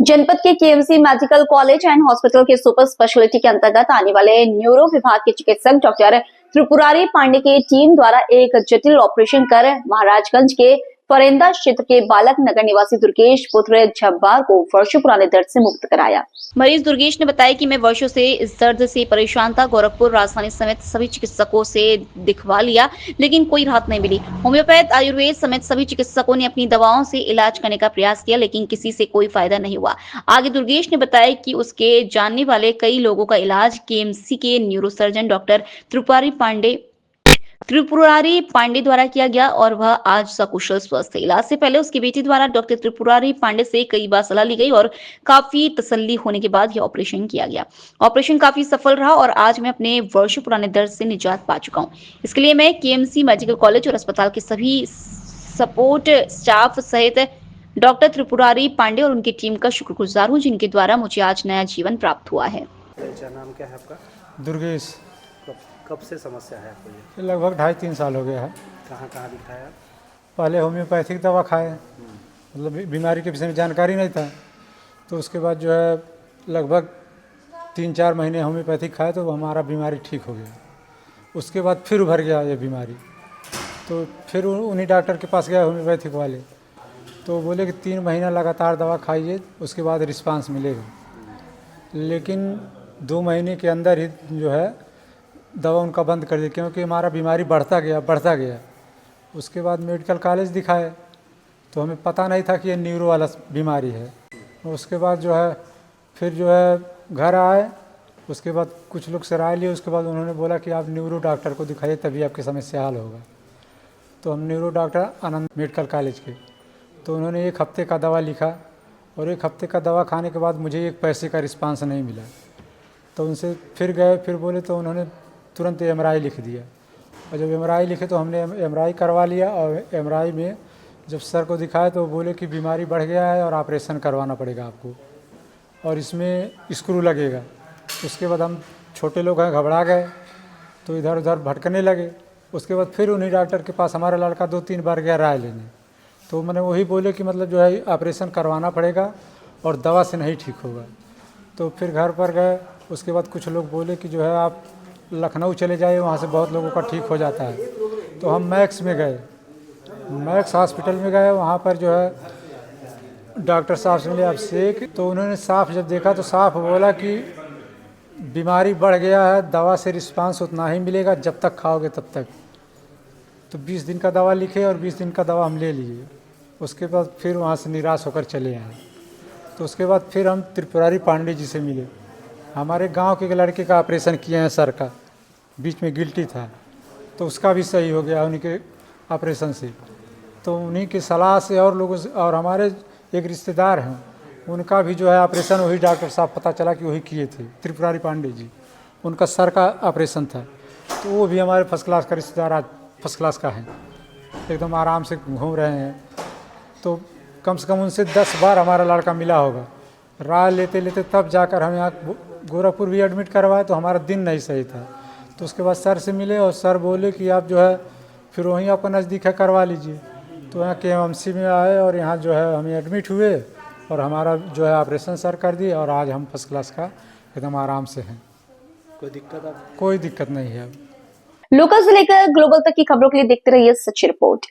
जनपद के KMC medical college and hospital के सुपर स्पेशलिटी के अंतर्गत आने वाले न्यूरो विभाग के चिकित्सक डॉक्टर त्रिपुरारी पांडे की टीम द्वारा एक जटिल ऑपरेशन कर महाराजगंज के फरेंदा क्षेत्र के बालक नगर निवासी दुर्गेश पुत्र झब्बार को वर्षों पुराने दर्द से मुक्त कराया। मरीज दुर्गेश ने बताया कि मैं वर्षों से इस दर्द से परेशान था। गोरखपुर, राजधानी समेत सभी चिकित्सकों से दिखवा लिया, लेकिन कोई राहत नहीं मिली। होम्योपैथ, आयुर्वेद समेत सभी चिकित्सकों ने अपनी दवाओं से इलाज करने का प्रयास किया, लेकिन किसी से कोई फायदा नहीं हुआ। आगे दुर्गेश ने बताया कि उसके जानने वाले कई लोगों का इलाज केएमसी के न्यूरोसर्जन डॉक्टर त्रिपुरारी पांडे द्वारा किया गया और वह आज सकुशल स्वस्थ है। इलाज से पहले उसकी बेटी द्वारा डॉक्टर त्रिपुरारी पांडे से कई बार सलाह ली गई और काफी तसल्ली होने के बाद यह ऑपरेशन किया गया। ऑपरेशन काफी सफल रहा और आज मैं अपने वर्षों पुराने दर्द से निजात पा चुका हूं। इसके लिए मैं केएमसी मेडिकल कॉलेज और अस्पताल के सभी सपोर्ट स्टाफ सहित डॉक्टर त्रिपुरारी पांडे और उनकी टीम का शुक्रगुजार हूं, जिनके द्वारा मुझे आज नया जीवन प्राप्त हुआ है। नाम क्या है आपका? दुर्गेश। कब से समस्या है आपको? ये लगभग 2.5-3 साल हो गया है। कहाँ कहाँ दिखाया? पहले होम्योपैथिक दवा खाए, मतलब बीमारी के विषय में जानकारी नहीं था, तो उसके बाद जो है लगभग 3-4 महीने होम्योपैथिक खाए तो हमारा बीमारी ठीक हो गया। उसके बाद फिर उभर गया ये बीमारी, तो फिर उन्हीं डॉक्टर के पास गया होम्योपैथिक वाले, तो बोले कि 3 महीना लगातार दवा खाइए, उसके बाद रिस्पांस मिलेगा। लेकिन 2 महीने के अंदर ही जो है दवा उनका बंद कर दी, क्योंकि हमारा बीमारी बढ़ता गया। उसके बाद मेडिकल कॉलेज दिखाए तो हमें पता नहीं था कि ये न्यूरो वाला बीमारी है। उसके बाद जो है फिर जो है घर आए, उसके बाद कुछ लोग से राय लिए, उसके बाद उन्होंने बोला कि आप न्यूरो डॉक्टर को दिखाइए, तभी आपकी समस्या हल होगा। तो हम न्यूरो डॉक्टर आनंद मेडिकल कॉलेज के, तो उन्होंने 1 हफ्ते का दवा लिखा और 1 हफ्ते का दवा खाने के बाद मुझे 1 पैसे का रिस्पांस नहीं मिला। तो उनसे फिर गए, फिर बोले तो उन्होंने तुरंत एमआरआई लिख दिया, और जब एमआरआई लिखे तो हमने एमआरआई करवा लिया। और एमआरआई में जब सर को दिखाया तो बोले कि बीमारी बढ़ गया है और ऑपरेशन करवाना पड़ेगा आपको, और इसमें स्क्रू लगेगा। उसके बाद हम छोटे लोग हैं, घबरा गए, तो इधर उधर भटकने लगे। उसके बाद फिर उन्हीं डॉक्टर के पास हमारा लड़का 2-3 बार गया राय लेने, तो मैंने वही बोले कि मतलब जो है ऑपरेशन करवाना पड़ेगा और दवा से नहीं ठीक होगा। तो फिर घर पर गए, उसके बाद कुछ लोग बोले कि जो है आप लखनऊ चले जाइए, वहाँ से बहुत लोगों का ठीक हो जाता है। तो हम मैक्स में गए, मैक्स हॉस्पिटल में गए, वहाँ पर जो है डॉक्टर साहब से मिले अभिषेक, तो उन्होंने साफ जब देखा तो साफ बोला कि बीमारी बढ़ गया है, दवा से रिस्पांस उतना ही मिलेगा जब तक खाओगे तब तक। तो 20 दिन का दवा लिखे और 20 दिन का दवा हम ले लिए। उसके बाद फिर वहाँ से निराश होकर चले आए। तो उसके बाद फिर हम त्रिपुरारी पांडे जी से मिले। हमारे गांव के लड़के का ऑपरेशन किए हैं सर का, बीच में गिल्टी था, तो उसका भी सही हो गया उन्हीं के ऑपरेशन से। तो उन्हीं की सलाह से और लोगों से, और हमारे एक रिश्तेदार हैं, उनका भी जो है ऑपरेशन वही डॉक्टर साहब पता चला कि वही किए थे, त्रिपुरारी पांडे जी। उनका सर का ऑपरेशन था, तो वो भी हमारे फर्स्ट क्लास का रिश्तेदार, आज फर्स्ट क्लास का है, एकदम आराम से घूम रहे हैं। तो कम से कम उनसे 10 बार हमारा लड़का मिला होगा। राय लेते लेते तब जाकर हम यहाँ गोरखपुर भी एडमिट करवाए, तो हमारा दिन नहीं सही था। तो उसके बाद सर से मिले और सर बोले कि आप जो है फिर वहीं आपका नज़दीक है करवा लीजिए। तो यहाँ केएमसी में आए और यहाँ जो है हम एडमिट हुए और हमारा जो है ऑपरेशन सर कर दिए, और आज हम फर्स्ट क्लास का एकदम आराम से हैं। कोई दिक्कत नहीं है। लोकल से लेकर ग्लोबल तक की खबरों के लिए देखते रहिए सच रिपोर्ट।